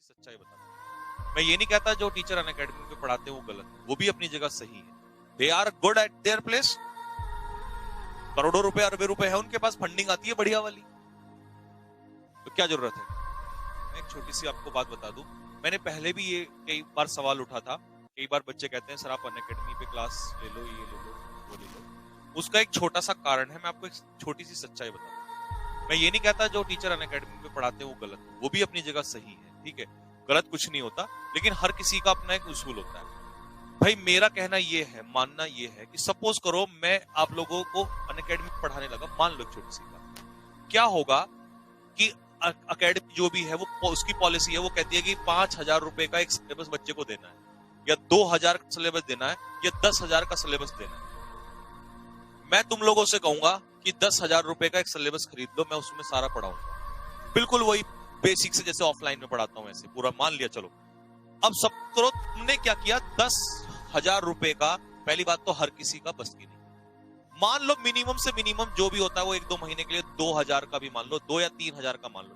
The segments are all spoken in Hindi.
सच्चाई बताता हूं। मैं ये नहीं कहता जो टीचर अनअकैडमी पे पढ़ाते हैं वो गलत है, वो भी अपनी जगह सही है। They are good at their place. करोड़ों रुपए अरबे रुपए है उनके पास, फंडिंग आती है बढ़िया वाली, तो क्या जरूरत है। मैं एक छोटी सी आपको बात बता दूं, मैंने पहले भी ये कई बार सवाल उठा था। कई बार बच्चे कहते हैं सर आप अनअकैडमी पे क्लास ले लो, ये ले लो, वो ले लो। उसका एक छोटा सा कारण है, मैं आपको एक छोटी सी सच्चाई बताऊं। मैं ये नहीं कहता जो टीचर अनअकैडमी पे पढ़ाते हैं वो गलत है, वो भी अपनी जगह सही है, ठीक है, गलत कुछ नहीं होता। लेकिन हर किसी का अपना एक उसूल होता है। भाई मेरा कहना ये है, मानना ये है कि सपोज करो मैं आप लोगों को अनअकैडमी पढ़ाने लगा, मान लो छोटी सी बात, क्या होगा कि अकेडमी जो भी है वो उसकी पॉलिसी है, वो कहती है कि 5,000 रुपए का एक सिलेबस बच्चे को देना है, या 2,000 का सिलेबस देना है, या 10,000 का सिलेबस देना है। मैं तुम लोगों से कहूंगा कि 10,000 रुपए का एक सिलेबस खरीद लो, मैं उसमें सारा पढ़ाऊंगा, बिल्कुल वही बेसिक से जैसे ऑफलाइन में पढ़ाता हूं ऐसे पूरा, मान लिया। चलो अब सब करो, तुमने क्या किया, 10,000 रुपए का, पहली बात तो हर किसी का बस की नहीं। मान लो मिनिमम से मिनिमम जो भी होता है वो 1-2 महीने के लिए 2,000 का भी मान लो, 2 या 3,000 का मान लो,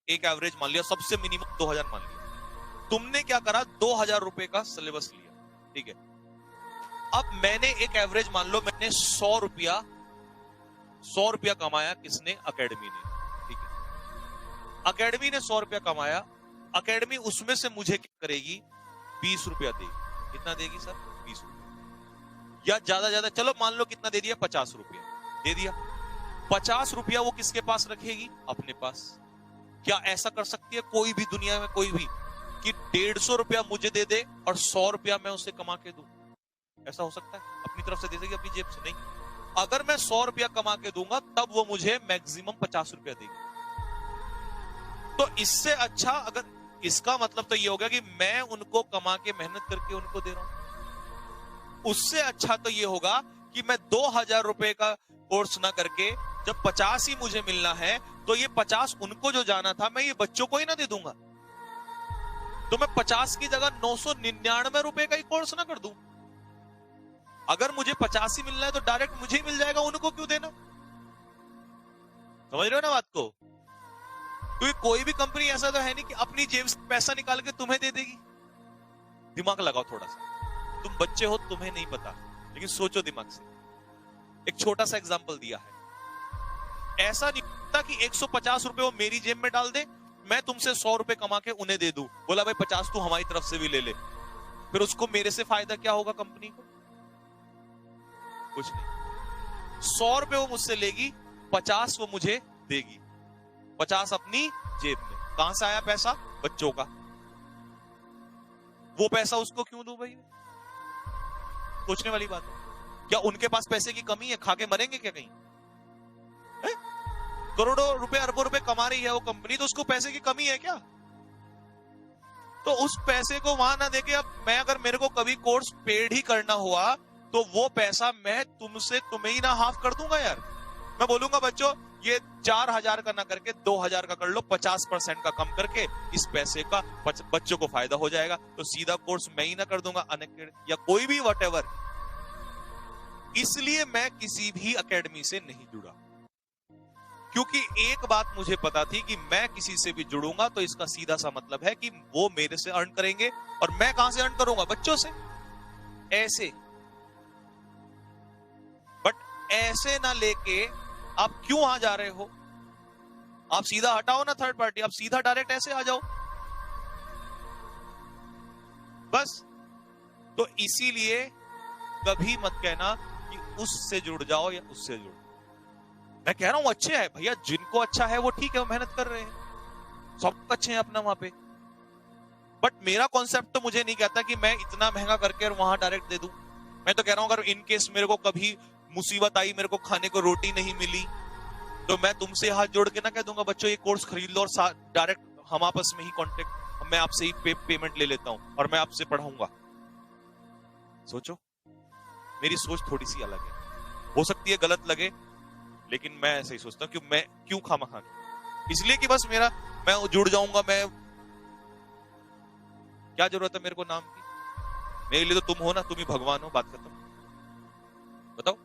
एक एवरेज मान लिया, सबसे मिनिमम 2,000 मान लिया। तुमने क्या करा, 2,000 रुपए का सिलेबस लिया, ठीक है। अब मैंने एक एवरेज मान लो, मैंने 100 रुपया कमाया, किसने, अकेडमी ने, ठीक है। अकेडमी ने 100 रुपया कमाया, अकेडमी उसमें से मुझे क्या करेगी, 20 रुपया देगी। कितना देगी सर, 20 रुपया, या ज्यादा चलो मान लो कितना दे दिया, 50 रुपया दे दिया। 50 रुपया वो किसके पास रखेगी, अपने पास। क्या ऐसा कर सकती है कोई भी दुनिया में, कोई भी, कि 150 रुपया मुझे दे दे और 100 रुपया मैं उसे कमा के दूं? ऐसा हो सकता है? अपनी तरफ से दे देगी, अपनी जेब से नहीं। अगर मैं 100 रुपया कमा के दूंगा तब वो मुझे मैक्सिमम 50 रुपया देगी। तो इससे अच्छा, अगर इसका मतलब तो ये हो गया कि मैं उनको कमा के मेहनत करके उनको दे रहा हूं। उससे अच्छा तो ये होगा कि मैं 2,000 रुपए का कोर्स ना करके जब 50 ही मुझे मिलना है, तो ये 50 उनको जो जाना था मैं ये बच्चों को ही ना दे दूंगा। तो मैं 50 की जगह 999 रुपए का ही कोर्स ना कर दूं। अगर मुझे 50 ही मिलना है तो डायरेक्ट मुझे ही मिल जाएगा, उनको क्यों देना? समझ रहे हो ना बात को? क्योंकि कोई भी कंपनी ऐसा तो है नहीं कि अपनी जेब से पैसा निकाल के तुम्हें दे देगी। दिमाग लगाओ थोड़ा सा, तुम बच्चे हो, तुम्हें नहीं पता, लेकिन सोचो दिमाग से। एक छोटा सा एग्जांपल दिया है, ऐसा नहीं होता कि 150 रुपए वो मेरी जेब में डाल दे, मैं तुमसे 100 रुपए कमा के उन्हें दे दूं, बोला भाई 50 तू हमारी तरफ से भी ले ले, फिर उसको मेरे से फायदा क्या होगा कंपनी को? कुछ नहीं। 100 रुपए वो मुझसे लेगी, 50 वो मुझे देगी, 50 अपनी जेब में। कहां से आया पैसा? बच्चों का। वो पैसा उसको क्यों दूं भाई? सोचने वाली बात है। क्या उनके पास पैसे की कमी है? खा के मरेंगे क्या कहीं? करोड़ों रुपए अरबों रुपए कमा रही है वो कंपनी, तो उसको पैसे की कमी है क्या? तो उस पैसे को वहां ना देके, अब मैं अगर मेरे को कभी कोर्स पेड ही करना हुआ तो वो पैसा मैं तुमसे तुम्हें ही ना हाफ कर दूंगा यार। मैं बोलूंगा बच्चों ये 4,000 का ना करके 2,000 का कर लो, 50% का कम करके, इस पैसे का बच्चों को फायदा हो जाएगा। तो सीधा कोर्स मैं ही ना कर दूंगा, अनअकैडमी या कोई भी व्हाटएवर। इसलिए मैं किसी भी अकेडमी से नहीं जुड़ा, क्योंकि एक बात मुझे पता थी कि मैं किसी से भी जुड़ूंगा तो इसका सीधा सा मतलब है कि वो मेरे से अर्न करेंगे, और मैं कहां से अर्न करूंगा? बच्चों से। ऐसे, बट ऐसे ना लेके आप क्यों आ जा रहे हो? आप सीधा हटाओ ना थर्ड पार्टी, आप सीधा डायरेक्ट ऐसे आ जाओ बस। तो इसीलिए कभी मत कहना कि उससे जुड़ जाओ या उससे जुड़। मैं कह रहा हूं अच्छे है भैया, जिनको अच्छा है वो ठीक है, वो मेहनत कर रहे हैं, सब अच्छे हैं अपना वहां पे। बट मेरा कॉन्सेप्ट तो मुझे नहीं कहता कि मैं इतना महंगा करके वहां डायरेक्ट दे दूं। मैं तो कह रहा हूं अगर इन केस मेरे को कभी मुसीबत आई, मेरे को खाने को रोटी नहीं मिली, तो मैं तुमसे हाथ जोड़ के ना कह दूंगा बच्चों ये कोर्स खरीद लो, और डायरेक्ट हम आपस में ही कांटेक्ट, मैं आपसे ही पेमेंट ले लेता हूं और मैं आपसे पढ़ाऊंगा। सोचो, मेरी सोच थोड़ी सी अलग है, हो सकती है गलत लगे, लेकिन मैं ऐसे ही सोचता हूं कि मैं क्यों खामा, इसलिए कि बस मैं जुड़ जाऊंगा। मैं क्या जरूरत है मेरे को नाम की? मेरे लिए तो तुम हो ना, तुम ही भगवान हो, बात खत्म। बताओ,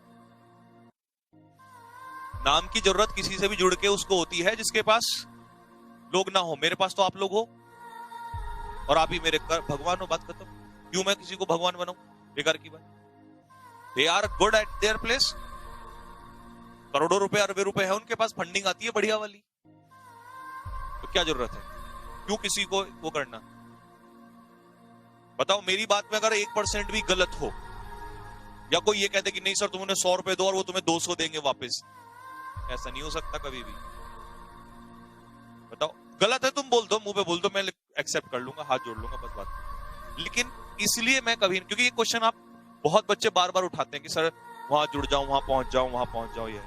नाम की जरूरत किसी से भी जुड़ के उसको होती है जिसके पास लोग ना हो। मेरे पास तो आप लोग हो, और आप ही मेरे भगवान हो, बात खत्म। क्यों मैं किसी को भगवान बनाऊं, बेकार की बात। They are good at their place, करोड़ों रुपए अरबे रुपए है उनके पास, फंडिंग आती है बढ़िया वाली, तो क्या जरूरत है क्यों किसी को वो करना। बताओ मेरी बात में अगर 1% भी गलत हो, या कोई ये कहते कि नहीं सर तुमने 100 रुपए दो और वो तुम्हें 200 देंगे वापस, ऐसा नहीं हो सकता कभी भी। बताओ गलत है, तुम बोल दो, मुंह पे बोल दो, मैं एक्सेप्ट कर लूंगा, हाथ जोड़ लूंगा, बस बात। लेकिन इसलिए मैं कभी, क्योंकि ये क्वेश्चन आप बहुत बच्चे बार बार उठाते हैं कि सर वहां जुड़ जाऊं, वहां पहुंच जाऊं, वहां पहुंच जाऊं, ये